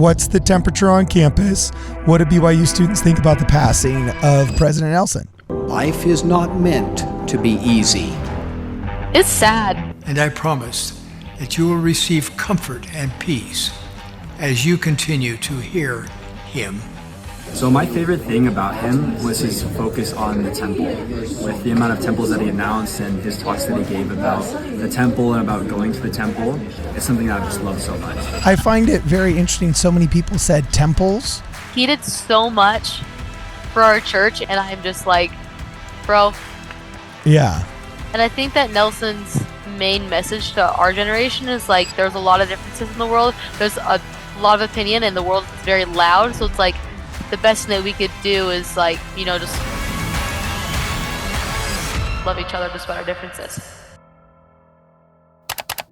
What's the temperature on campus? What do BYU students think about the passing of President Nelson? Life is not meant to be easy. It's sad. And I promise that you will receive comfort and peace as you continue to hear him. So my favorite thing about him was his focus on the temple. With the amount of temples that he announced and his talks that he gave about the temple and about going to the temple, it's something that I just love so much. I find it very interesting. So many people said temples. He did so much for our church, and I'm just like, bro. Yeah. And I think that Nelson's main message to our generation is like, there's a lot of differences in the world. There's a lot of opinion, and the world is very loud. So it's like, the best thing that we could do is like, you know, just love each other despite our differences.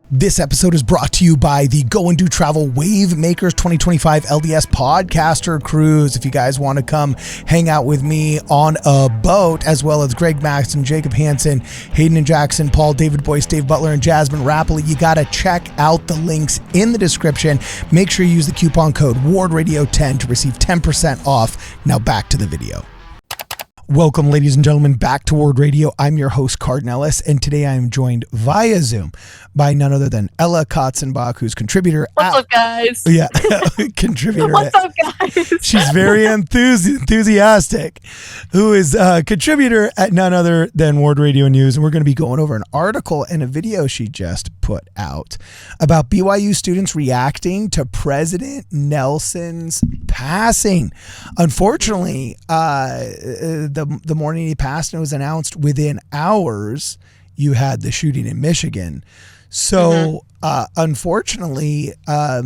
This episode is brought to you by the Go and Do Travel Wave Makers 2025 LDS Podcaster Cruise. If you guys want to come hang out with me on a boat, as well as Greg Maxson, Jacob Hansen, Hayden and Jackson, Paul, David Boyce, Dave Butler, and Jasmine Rappley, you got to check out the links in the description. Make sure you use the coupon code WARDRadio10 to receive 10% off. Now back to the video. Welcome, ladies and gentlemen, back to Word Radio. I'm your host, Cardon Ellis, and today I am joined via Zoom by none other than Ella Katzenbach, who's contributor. What's up, guys? Yeah, contributor. What's up, guys? She's very enthusiastic, who is a contributor at none other than Word Radio News, and we're going to be going over an article and a video she just put out about BYU students reacting to President Nelson's passing. Unfortunately, the morning he passed, and it was announced within hours, you had the shooting in Michigan. So, unfortunately, a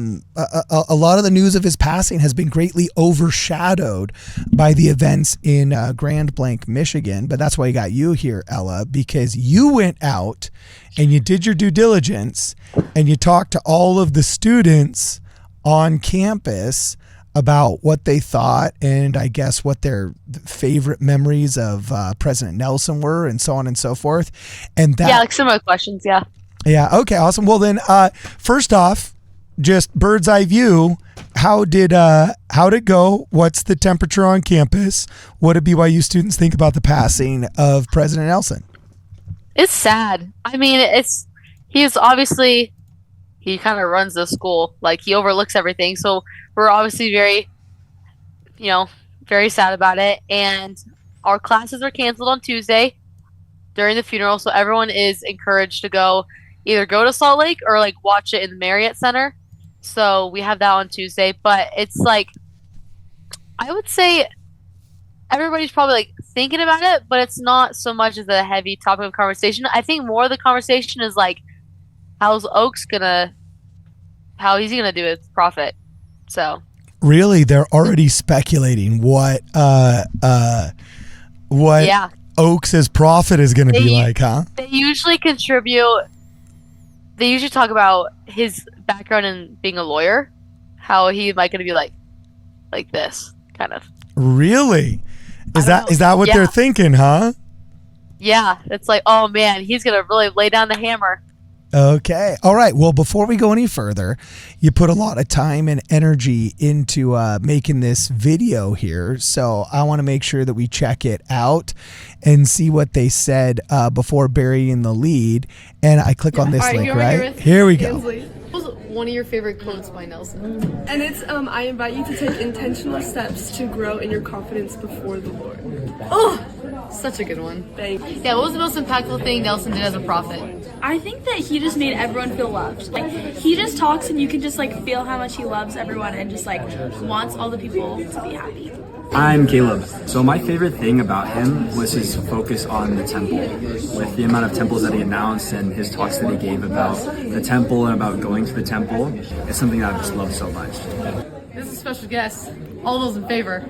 lot of the news of his passing has been greatly overshadowed by the events in Grand Blanc, Michigan. But that's why I got you here, Ella, because you went out and you did your due diligence and you talked to all of the students on campus about what they thought and I guess what their favorite memories of President Nelson were, and so on and so forth. And that, yeah, like similar questions. Yeah. Yeah. Okay. Awesome. Well, then, first off, just bird's eye view. How'd it go? What's the temperature on campus? What do BYU students think about the passing of President Nelson? It's sad. I mean, he kind of runs the school. Like, he overlooks everything. So we're obviously very sad about it. And our classes are canceled on Tuesday during the funeral. So everyone is encouraged to either go to Salt Lake or like watch it in the Marriott Center. So we have that on Tuesday. But it's like, I would say everybody's probably like thinking about it, but it's not so much as a heavy topic of conversation. I think more of the conversation is like, how's Oaks how is he gonna do his profit? So really, they're already speculating what Oaks' profit is gonna be like, huh? They usually talk about his background in being a lawyer, how he might gonna be like this kind of. Really? Is that what they're thinking, huh? Yeah, it's like, oh man, he's gonna really lay down the hammer. Okay. All right. Well, before we go any further, you put a lot of time and energy into making this video here. So I want to make sure that we check it out and see what they said before burying the lead. And I click on this link, right? Here we go. What was one of your favorite quotes by Nelson? And it's, I invite you to take intentional steps to grow in your confidence before the Lord. Oh, such a good one. Thanks. Yeah, what was the most impactful thing Nelson did as a prophet? I think that he just made everyone feel loved. Like, he just talks and you can just like feel how much he loves everyone and just like wants all the people to be happy. I'm Caleb. So my favorite thing about him was his focus on the temple. With the amount of temples that he announced and his talks that he gave about the temple and about going to the temple, it's something that I just love so much. This is a special guest. All those in favor.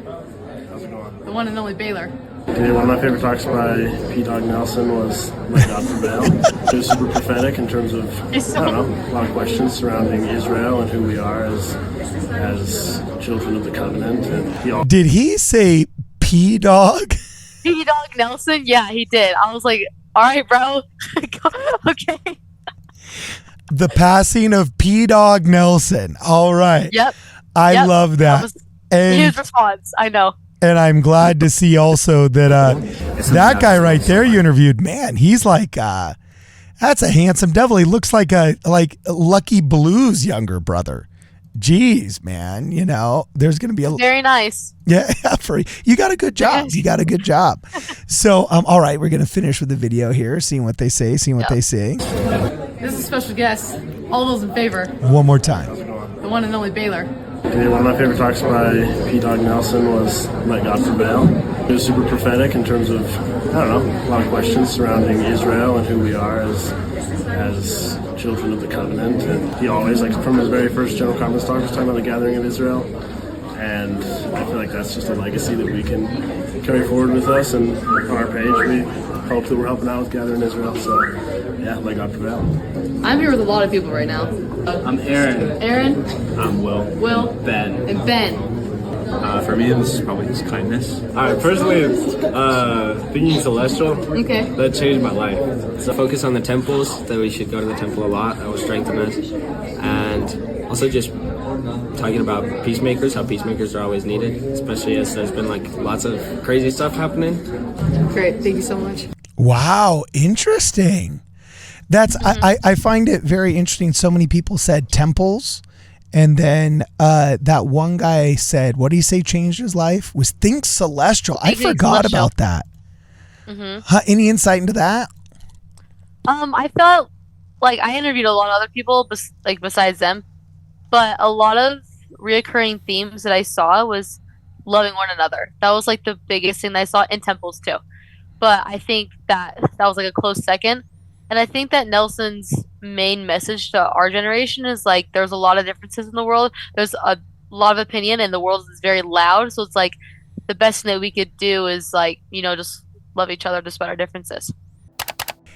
The one and only Baylor. Okay, one of my favorite talks by P. Dog Nelson was Let God Prevail. It was super prophetic in terms of, a lot of questions surrounding Israel and who we are as children of the covenant. And did he say P. Dog? P. Dog Nelson? Yeah, he did. I was like, all right, bro. Okay. The passing of P. Dog Nelson. All right. Yep. I Yep, love that. was And his response. I know. And I'm glad to see also that that guy right there you interviewed, man, he's like, that's a handsome devil. He looks like a Lucky Blue's younger brother. Jeez, man, you know, there's going to be a Very nice. Yeah, you got a good job. You got a good job. So, all right, we're going to finish with the video here, seeing what they say, seeing what they say. This is a special guest. All those in favor. One more time. The one and only Baylor. Okay, one of my favorite talks by Cardon Nelson was Let God Prevail. It was super prophetic in terms of, I don't know, a lot of questions surrounding Israel and who we are as children of the covenant. And he always, like from his very first General Conference talk, was talking about the gathering of Israel. And I feel like that's just a legacy that we can carry forward with us. And on our page, we hope that we're helping out with gathering Israel. So, yeah, let God prevail. I'm here with a lot of people right now. I'm Aaron. Aaron. I'm Will. Will. Ben. And Ben. For me, this is probably just kindness. All right, personally, thinking celestial. Okay. That changed my life. So focus on the temples, that we should go to the temple a lot. That will strengthen us. And also just talking about peacemakers, how peacemakers are always needed, especially as there's been like lots of crazy stuff happening. Great, thank you so much. Wow, interesting. That's I find it very interesting. So many people said temples, and then that one guy said, what did he say changed his life? Was think celestial. I forgot about that. Any insight into that? I felt like I interviewed a lot of other people besides them, but a lot of reoccurring themes that I saw was loving one another. That was like the biggest thing that I saw in temples too. But I think that was like a close second. And I think that Nelson's main message to our generation is like there's a lot of differences in the world. There's a lot of opinion and the world is very loud. So it's like the best thing that we could do is like, you know, just love each other despite our differences.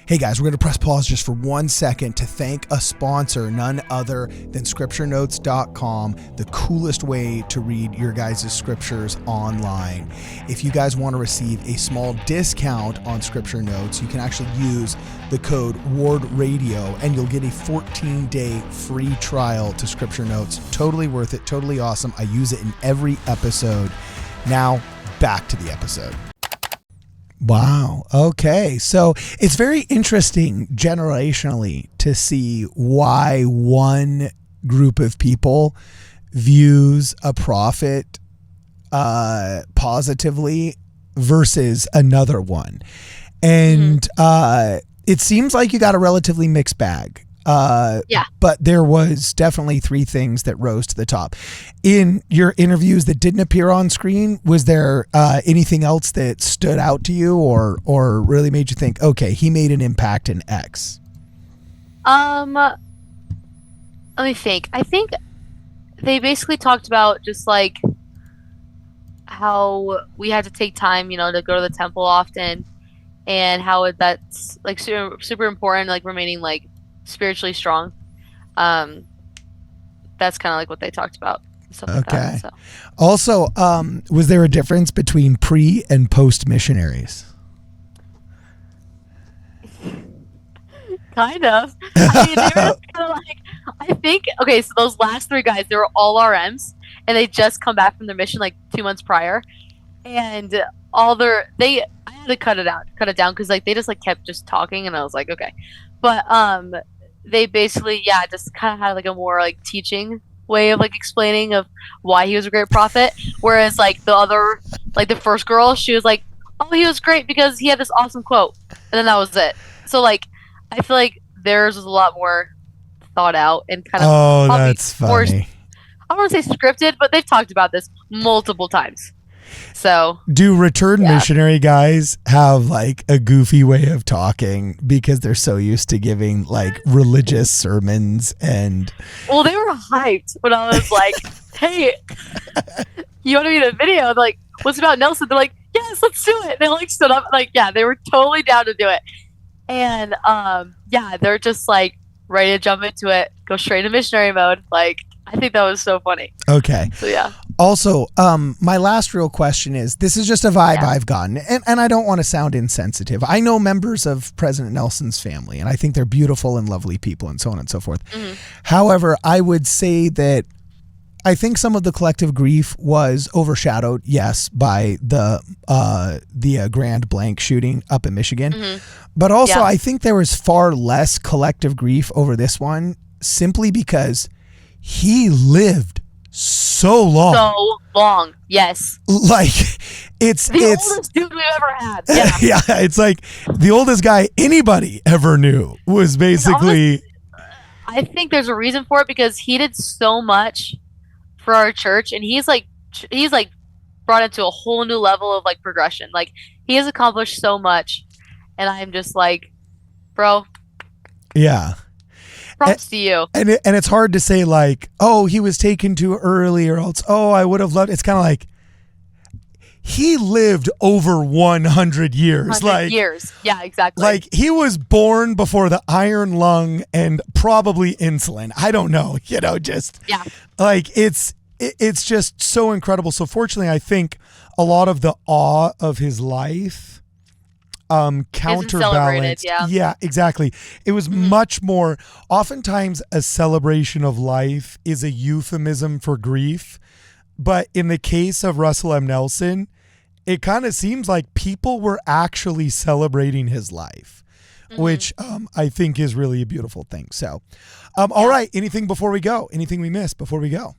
Hey guys, we're going to press pause just for 1 second to thank a sponsor, none other than scripturenotes.com, the coolest way to read your guys' scriptures online. If you guys want to receive a small discount on Scripture Notes, you can actually use the code WARDRADIO and you'll get a 14-day free trial to Scripture Notes. Totally worth it, totally awesome. I use it in every episode. Now, back to the episode. Wow. Okay. So it's very interesting generationally to see why one group of people views a prophet positively versus another one. And it seems like you got a relatively mixed bag. But there was definitely three things that rose to the top. In your interviews that didn't appear on screen, was there anything else that stood out to you or really made you think, okay, he made an impact in X? Let me think. I think they basically talked about just like how we had to take time, you know, to go to the temple often, and how that's like super important, like remaining like spiritually strong. That's kind of like what they talked about. Like that, so. Also, was there a difference between pre and post missionaries? Kind of. I mean, they were just kind of like, I think, okay, so those last three guys, they were all RMs, and they just come back from their mission like 2 months prior, and I had to cut it down because like they just like kept just talking, and I was like, okay, but they basically just kind of had like a more like teaching way of like explaining of why he was a great prophet, whereas like the other, like the first girl, she was like, oh, he was great because he had this awesome quote, and then that was it. So like I feel like theirs was a lot more thought out and kind of that's funny. More, I don't want to say scripted, but they've talked about this multiple times. So do return missionary guys have like a goofy way of talking because they're so used to giving like religious sermons? And well, they were hyped when I was like, hey, you want to be in a video? They're like, what's about Nelson? They're like, yes, let's do it. They like stood up, like, yeah, they were totally down to do it. And they're just like ready to jump into it, go straight to missionary mode. Like, I think that was so funny. Okay. So yeah. Also, my last real question is, this is just a vibe I've gotten, and I don't want to sound insensitive. I know members of President Nelson's family, and I think they're beautiful and lovely people and so on and so forth. However, I would say that I think some of the collective grief was overshadowed, yes, by the Grand Blank shooting up in Michigan. But also, I think there was far less collective grief over this one simply because he lived so long. So long, yes. Like, it's oldest dude we've ever had. Yeah, it's like the oldest guy anybody ever knew was basically. I think there's a reason for it because he did so much for our church, and he's like brought it to a whole new level of like progression. Like, he has accomplished so much, and I'm just like, bro. Yeah. Props to you. And it's hard to say like, oh, he was taken too early, or else, oh, I would have loved. It's kind of like he lived over 100 years. 100 years. Yeah, exactly. Like, he was born before the iron lung and probably insulin. I don't know. Just like it's just so incredible. So fortunately, I think a lot of the awe of his life counterbalanced. Yeah, exactly. It was much more, oftentimes a celebration of life is a euphemism for grief. But in the case of Russell M. Nelson, it kind of seems like people were actually celebrating his life, which I think is really a beautiful thing. So, all right. Anything before we go? Anything we missed before we go?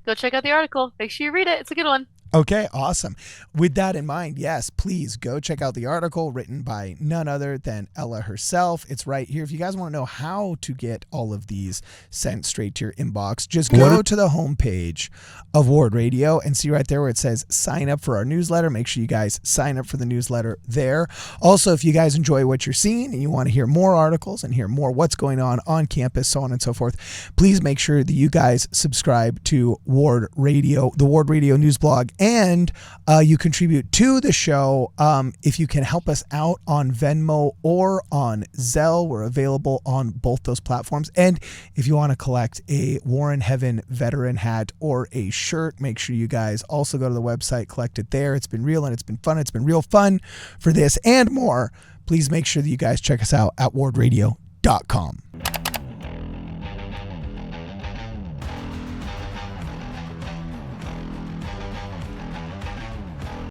Go check out the article. Make sure you read it. It's a good one. Okay, awesome. With that in mind, yes, please go check out the article written by none other than Ella herself. It's right here. If you guys want to know how to get all of these sent straight to your inbox, just go to the homepage of Ward Radio and see right there where it says sign up for our newsletter. Make sure you guys sign up for the newsletter there. Also, if you guys enjoy what you're seeing and you want to hear more articles and hear more what's going on campus, so on and so forth, please make sure that you guys subscribe to Ward Radio, the Ward Radio news blog, and you contribute to the show. If you can help us out on Venmo or on Zelle, we're available on both those platforms. And if you want to collect a War in Heaven veteran hat or a shirt, make sure you guys also go to the website, collect it there. It's been real and it's been fun. It's been real fun for this and more. Please make sure that you guys check us out at wardradio.com.